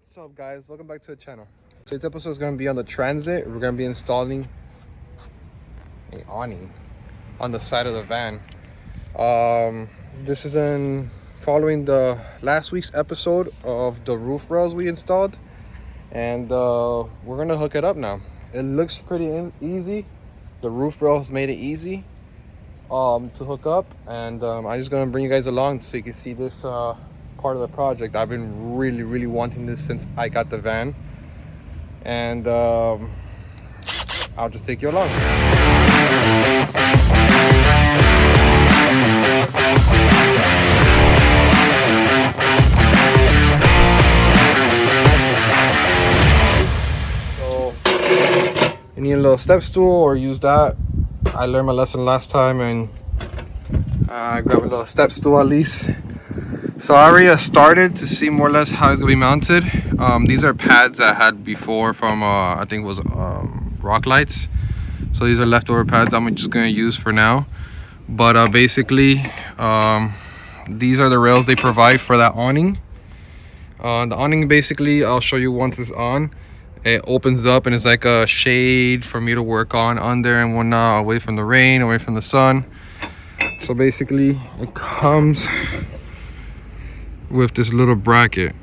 What's up, guys? Welcome back to the channel. Today's episode is going to be on the transit. We're going to be installing an awning on the side of the van. This is following the last week's episode of the roof rails we installed, and we're going to hook it up now. It looks pretty easy. The roof rails made it easy to hook up, and I'm just going to bring you guys along so you can see this part of the project. I've been really wanting this since I got the van, and I'll just take you along. So you need a little step stool, or use that. I learned my lesson last time, and I grabbed a little step stool at least. So I already started to see more or less how it's gonna be mounted. These are pads I had before from I think it was Rock Lights. So these are leftover pads I'm just gonna use for now. But basically, these are the rails they provide for that awning. The awning, basically, I'll show you once it's on. It opens up and it's like a shade for me to work on under and whatnot, away from the rain, away from the sun. So basically, it comes with this little bracket.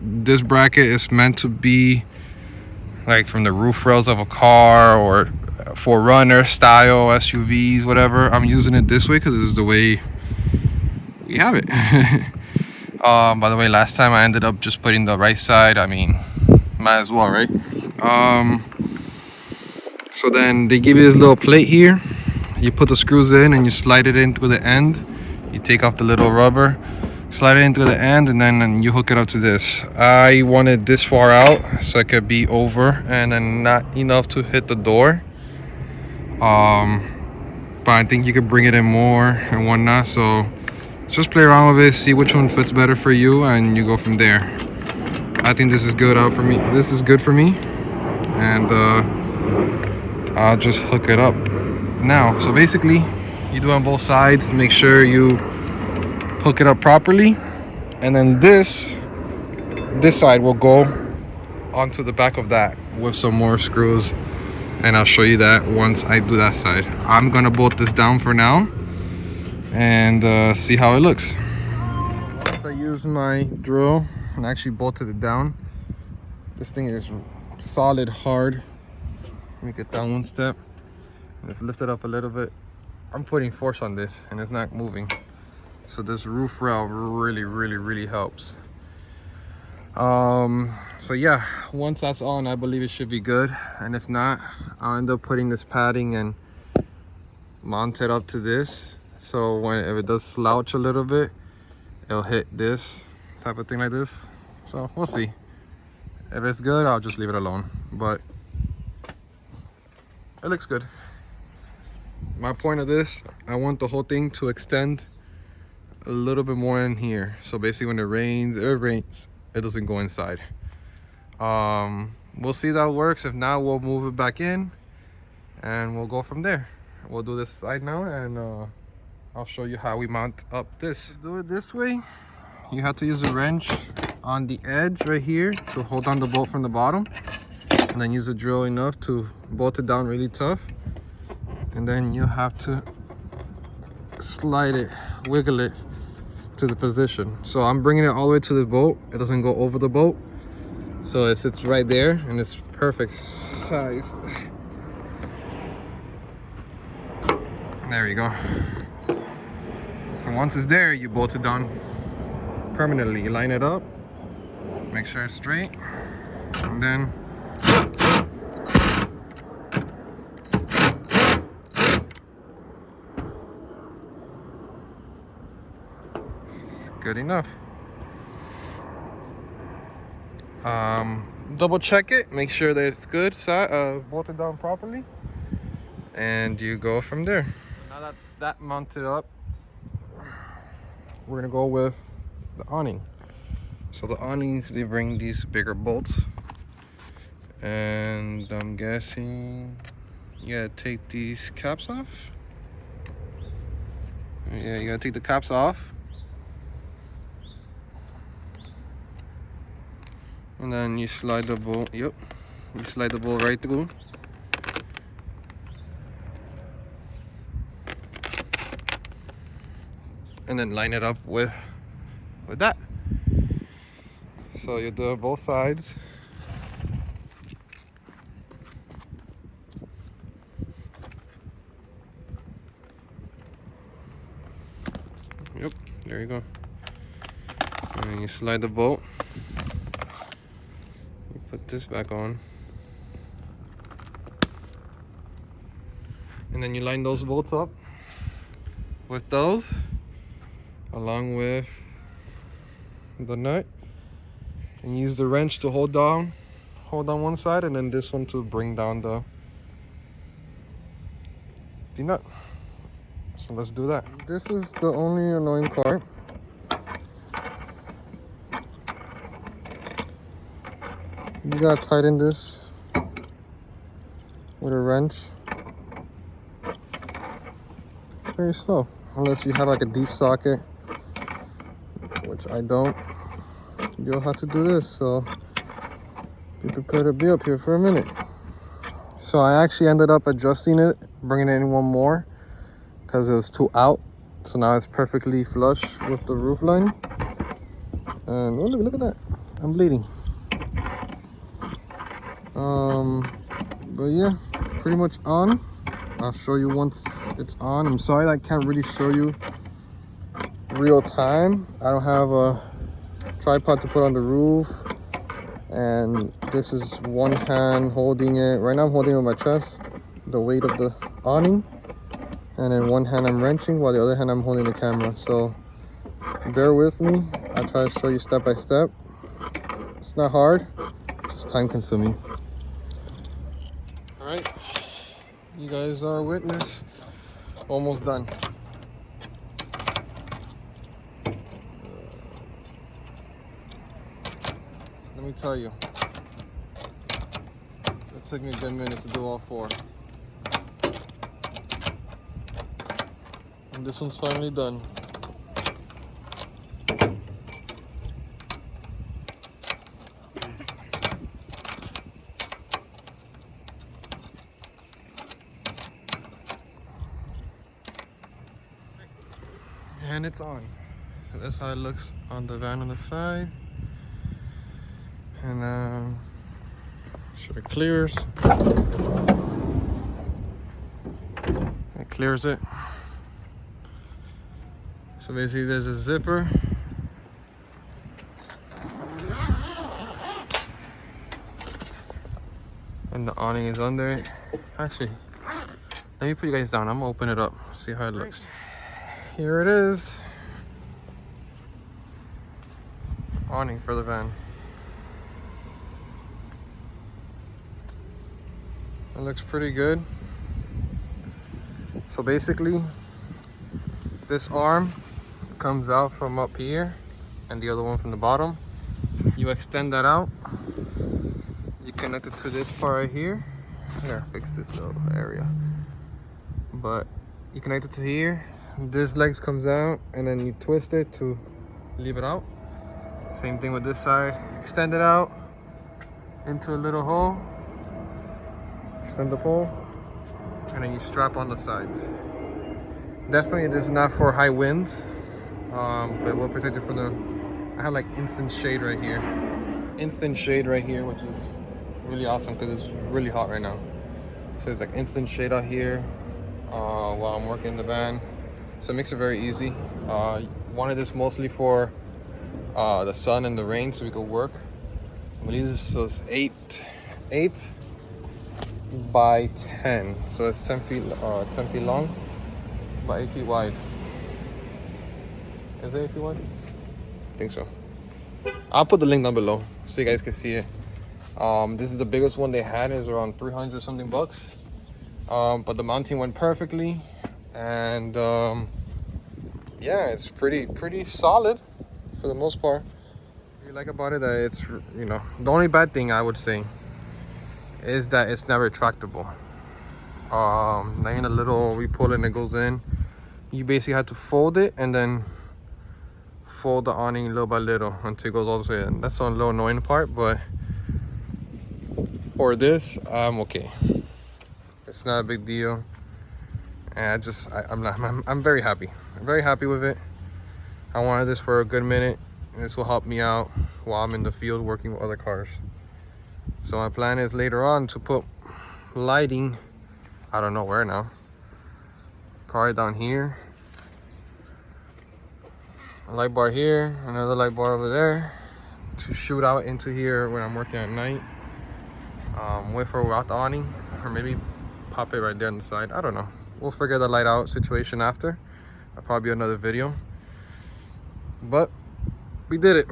This bracket is meant to be like from the roof rails of a car or 4Runner style SUVs, whatever. I'm using it this way because this is the way we have it. By the way, last time I ended up just putting the right side. I mean, might as well, right? So then they give you this little plate here. You put the screws in and you slide it in through the end. You take off the little rubber, slide it into the end, and then you hook it up to this. I wanted this far out so it could be over and then not enough to hit the door. But I think you could bring it in more and whatnot. So just play around with it, see which one fits better for you, and you go from there. I think this is good out for me. This is good for me, and I'll just hook it up now. So basically, you do on both sides. Make sure you hook it up properly, and then this side will go onto the back of that with some more screws, and I'll show you that once I do that side. I'm gonna bolt this down for now and see how it looks. Once I use my drill and actually bolted it down, this thing is solid hard. Let me get down one step. Let's lift it up a little bit. I'm putting force on this and it's not moving, so this roof rail really helps. So yeah, once that's on, I believe it should be good, and if not, I'll end up putting this padding and mount it up to this, so if it does slouch a little bit, it'll hit this type of thing like this. So we'll see. If it's good, I'll just leave it alone, but it looks good. My point of this, I want the whole thing to extend a little bit more in here. So basically when it rains, it doesn't go inside. We'll see if that works. If not, we'll move it back in and we'll go from there. We'll do this side now, and I'll show you how we mount up this. To do it this way, you have to use a wrench on the edge right here to hold down the bolt from the bottom, and then use a drill enough to bolt it down really tough. And then you have to slide it, wiggle it to the position. So I'm bringing it all the way to the bolt. It doesn't go over the bolt, so it sits right there and it's perfect size. There you go. So once it's there, you bolt it down permanently. You line it up, make sure it's straight, and then good enough. Double check it, make sure that it's good, bolted down properly, and you go from there. Now that's that mounted up, we're gonna go with the awning. So the awnings, they bring these bigger bolts, and I'm guessing you gotta take these caps off. Yeah, you gotta take the caps off. And then you slide the bolt. Yep, you slide the bolt right through. And then line it up with that. So you do both sides. Yep, there you go. And then you slide the bolt. You put this back on. And then you line those bolts up with those, along with the nut, and use the wrench to hold down one side, and then this one to bring down the nut. So let's do that. This is the only annoying part. You gotta tighten this with a wrench. It's very slow, unless you have like a deep socket, which I don't. You'll have to do this, so be prepared to be up here for a minute. So I actually ended up adjusting it, bringing it in one more, because it was too out. So now it's perfectly flush with the roof line. And oh, look at that, I'm bleeding. But yeah, pretty much on. I'll show you once it's on. I'm sorry I can't really show you real time. I don't have a tripod to put on the roof, and this is one hand holding it. Right now I'm holding it with my chest, the weight of the awning, and then one hand I'm wrenching while the other hand I'm holding the camera. So bear with me. I'll try to show you step by step. It's not hard, just time consuming. All right, you guys are a witness. Almost done. Let me tell you, it took me a good minute to do all four. And this one's finally done. And it's on. So that's how it looks on the van on the side. And sure it clears. It clears it. So basically there's a zipper. And the awning is under it. Actually, let me put you guys down. I'm gonna open it up, see how it looks. Here it is. Awning for the van. It looks pretty good. So basically, this arm comes out from up here and the other one from the bottom. You extend that out. You connect it to this part right here. Here, fix this little area. But you connect it to here. This legs comes out and then you twist it to leave it out. Same thing with this side. Extend it out into a little hole. Extend the pole, and then you strap on the sides. Definitely this is not for high winds, but it will protect it from the, I have like instant shade right here. Instant shade right here, which is really awesome because it's really hot right now. So it's like instant shade out here while I'm working in the van. So it makes it very easy. Wanted this mostly for the sun and the rain so we could work. I believe this was 8 by 10, so it's 10 feet long by 8 feet wide. Is it 8 feet wide? I think so. I'll put the link down below so you guys can see it. This is the biggest one they had, is around 300 something bucks. But the mounting went perfectly, and yeah, it's pretty solid for the most part. What you like about it, that it's, you know, the only bad thing I would say is that it's not retractable. Not even a little, we pull it and it goes in. You basically have to fold it and then fold the awning little by little until it goes all the way in. That's the little annoying part, but or this, I'm okay. It's not a big deal. And I'm very happy. I'm very happy with it. I wanted this for a good minute, and this will help me out while I'm in the field working with other cars. So my plan is later on to put lighting, I don't know where now, probably down here. A light bar here, another light bar over there to shoot out into here when I'm working at night. With or without the awning, or maybe pop it right there on the side. I don't know. We'll figure the light out situation after. That'll probably be another video. But we did it.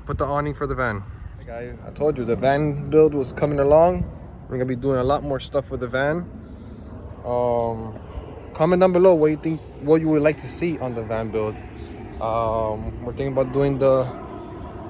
Put the awning for the van. Hey guys, I told you the van build was coming along. We're gonna be doing a lot more stuff with the van. Comment down below what you think, what you would like to see on the van build. We're thinking about doing the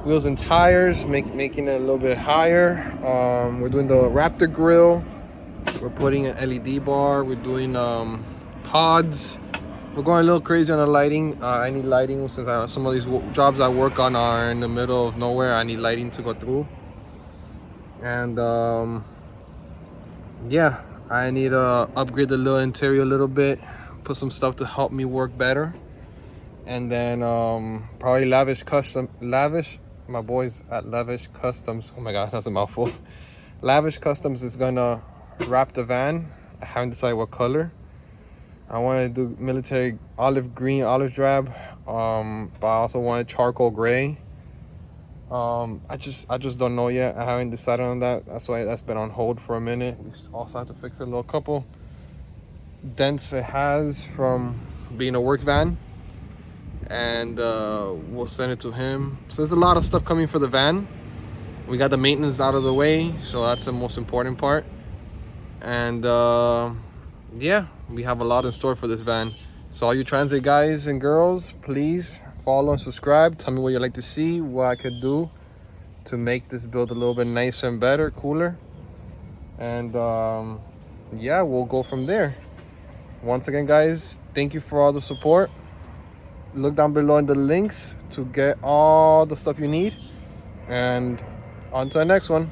wheels and tires, making it a little bit higher. We're doing the Raptor grill. We're putting an LED bar. We're doing pods. We're going a little crazy on the lighting. I need lighting since some of these jobs I work on are in the middle of nowhere. I need lighting to go through. And yeah, I need to upgrade the little interior a little bit, put some stuff to help me work better. And then probably Lavish, my boys at Lavish Customs, oh my god, that's a mouthful. Lavish Customs is gonna wrap the van. I haven't decided what color. I want to do military olive green, olive drab, but I also wanted charcoal gray. I just don't know yet. I haven't decided on that. That's why that's been on hold for a minute. We also have to fix a little couple dents it has from being a work van, and we'll send it to him. So there's a lot of stuff coming for the van. We got the maintenance out of the way, so that's the most important part. And yeah, we have a lot in store for this van. So all you transit guys and girls, please follow and subscribe. Tell me what you'd like to see, what I could do to make this build a little bit nicer and better, cooler. And yeah, we'll go from there. Once again guys, thank you for all the support. Look down below in the links to get all the stuff you need. And on to the next one.